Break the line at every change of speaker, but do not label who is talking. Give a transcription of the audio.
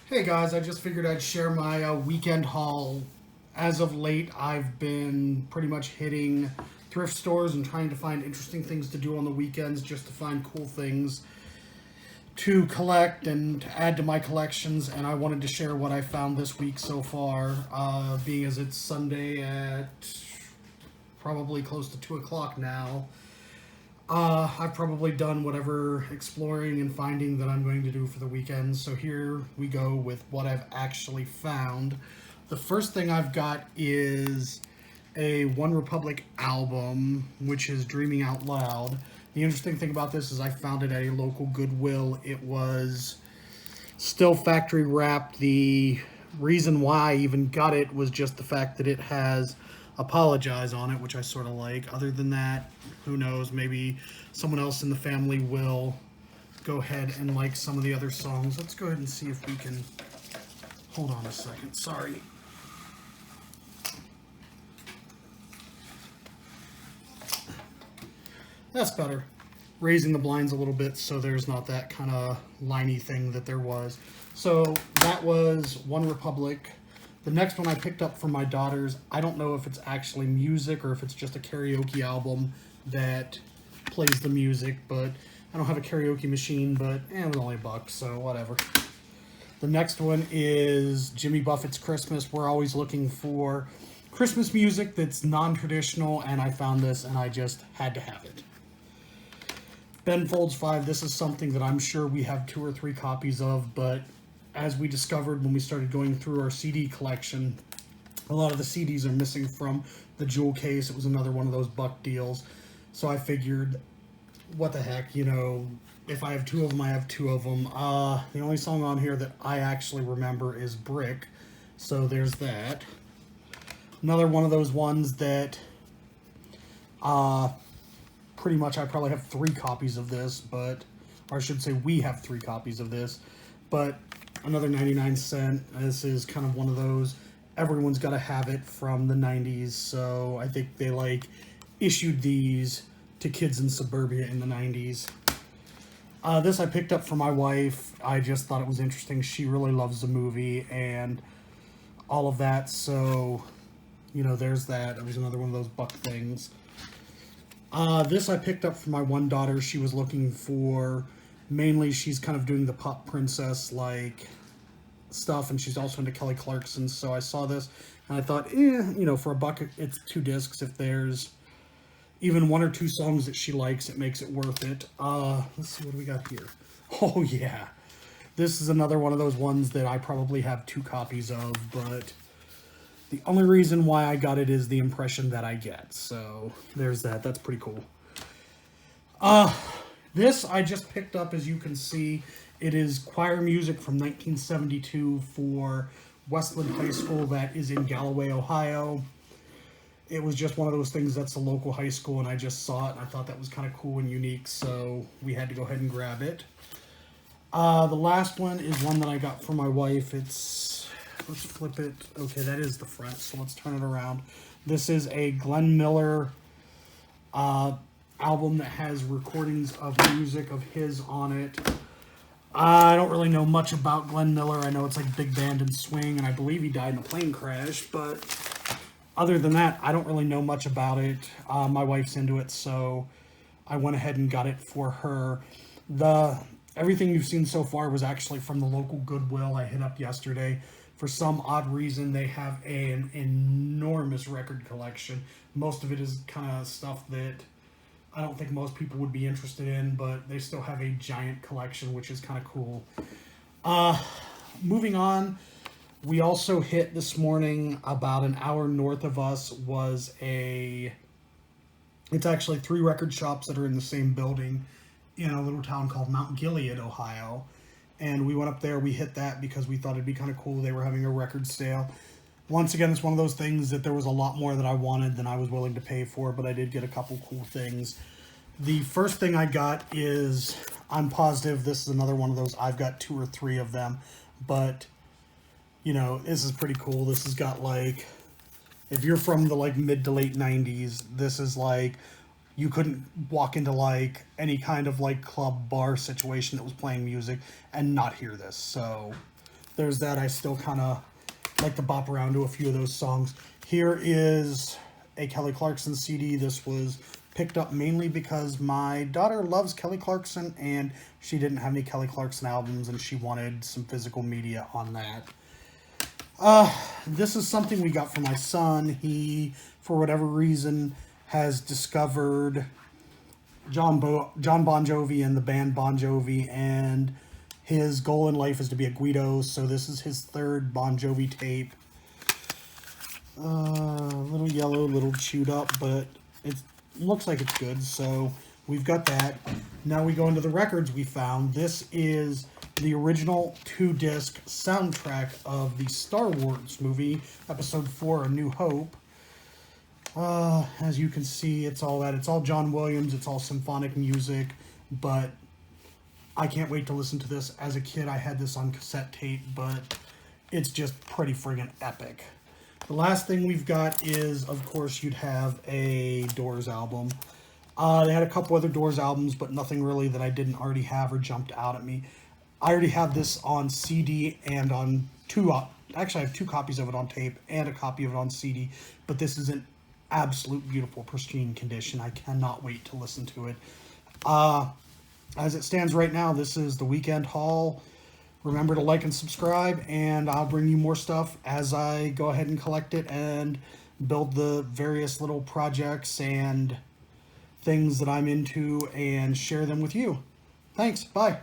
Hey guys, I just figured I'd share my weekend haul. As of late, I've been pretty much hitting thrift stores and trying to find interesting things to do on the weekends just to find cool things to collect and to add to my collections. And I wanted to share what I found this week so far, being as it's Sunday at probably close to 2 o'clock now. I've probably done whatever exploring and finding that I'm going to do for the weekend. So here we go with what I've actually found. The first thing I've got is a One Republic album, which is Dreaming Out Loud. The interesting thing about this is I found it at a local Goodwill. It was still factory wrapped. The reason why I even got it was just the fact that it has Apologize on it, which I sort of like. Other than that, who knows, maybe someone else in the family will go ahead and like some of the other songs. Let's go ahead and see if we can, hold on a second, sorry. That's better. Raising the blinds a little bit so there's not that kind of liney thing that there was. So that was One Republic. The next one I picked up from my daughters, I don't know if it's actually music or if it's just a karaoke album that plays the music, but I don't have a karaoke machine, but it was only $1, so whatever. The next one is Jimmy Buffett's Christmas. We're always looking for Christmas music that's non-traditional, and I found this and I just had to have it. Ben Folds 5, this is something that I'm sure we have 2 or 3 copies of, but as we discovered when we started going through our CD collection, a lot of the CDs are missing from the jewel case. It was another one of those buck deals. So I figured, what the heck, you know, if I have 2 of them, I have 2 of them. The only song on here that I actually remember is Brick. So there's that. Another one of those ones that pretty much I probably have 3 copies of this, but, or I should say we have 3 copies of this, but another 99 cent. This is kind of one of those, everyone's got to have it from the 90s, so I think they like issued these to kids in suburbia in the 90s. This I picked up for my wife. I just thought it was interesting. She really loves the movie and all of that, so, you know, there's that. It was another one of those buck things. This I picked up for my one daughter. She was looking for, mainly she's kind of doing the pop princess like stuff, and she's also into Kelly Clarkson. So I saw this and I thought, you know, for $1 it's 2 discs. If there's even 1 or 2 songs that she likes, it makes it worth it. Let's see, what do we got here? Oh yeah, this is another one of those ones that I probably have 2 copies of, but the only reason why I got it is the impression that I get. So there's that. That's pretty cool. This I just picked up, as you can see. It is choir music from 1972 for Westland High School that is in Galloway, Ohio. It was just one of those things that's a local high school, and I just saw it and I thought that was kind of cool and unique, so we had to go ahead and grab it. The last one is one that I got for my wife. It's, let's flip it. Okay, that is the front, so let's turn it around. This is a Glenn Miller album that has recordings of music of his on it. I don't really know much about Glenn Miller. I know it's like big band and swing, and I believe he died in a plane crash, but other than that, I don't really know much about it. My wife's into it, so I went ahead and got it for her. Everything you've seen so far was actually from the local Goodwill I hit up yesterday. For some odd reason, they have an enormous record collection. Most of it is kind of stuff that I don't think most people would be interested in, but they still have a giant collection, which is kind of cool. Moving on, we also hit this morning, about an hour north of us, was it's actually 3 record shops that are in the same building in a little town called Mount Gilead, Ohio. And we went up there, we hit that because we thought it'd be kind of cool. They were having a record sale. Once again, it's one of those things that there was a lot more that I wanted than I was willing to pay for, but I did get a couple cool things. The first thing I got is, I'm positive this is another one of those, I've got 2 or 3 of them, but, you know, this is pretty cool. This has got, like, if you're from the, like, mid to late 90s, this is, like, you couldn't walk into, like, any kind of, like, club bar situation that was playing music and not hear this. So there's that. I still kind of like to bop around to a few of those songs. Here is a Kelly Clarkson CD. This was picked up mainly because my daughter loves Kelly Clarkson and she didn't have any Kelly Clarkson albums and she wanted some physical media on that. This is something we got for my son. He, for whatever reason, has discovered John Bon Jovi and the band Bon Jovi, and his goal in life is to be a Guido, so this is his third Bon Jovi tape. A little yellow, a little chewed up, but it looks like it's good, so we've got that. Now we go into the records we found. This is the original 2-disc soundtrack of the Star Wars movie, Episode 4, A New Hope. As you can see, it's all that. It's all John Williams, it's all symphonic music, but I can't wait to listen to this. As a kid, I had this on cassette tape, but it's just pretty friggin' epic. The last thing we've got is, of course, you'd have a Doors album. They had a couple other Doors albums, but nothing really that I didn't already have or jumped out at me. I already have this on CD and on actually I have 2 copies of it on tape and a copy of it on CD, but this is in absolute beautiful, pristine condition. I cannot wait to listen to it. As it stands right now, this is the weekend haul. Remember to like and subscribe, and I'll bring you more stuff as I go ahead and collect it and build the various little projects and things that I'm into and share them with you. Thanks. Bye.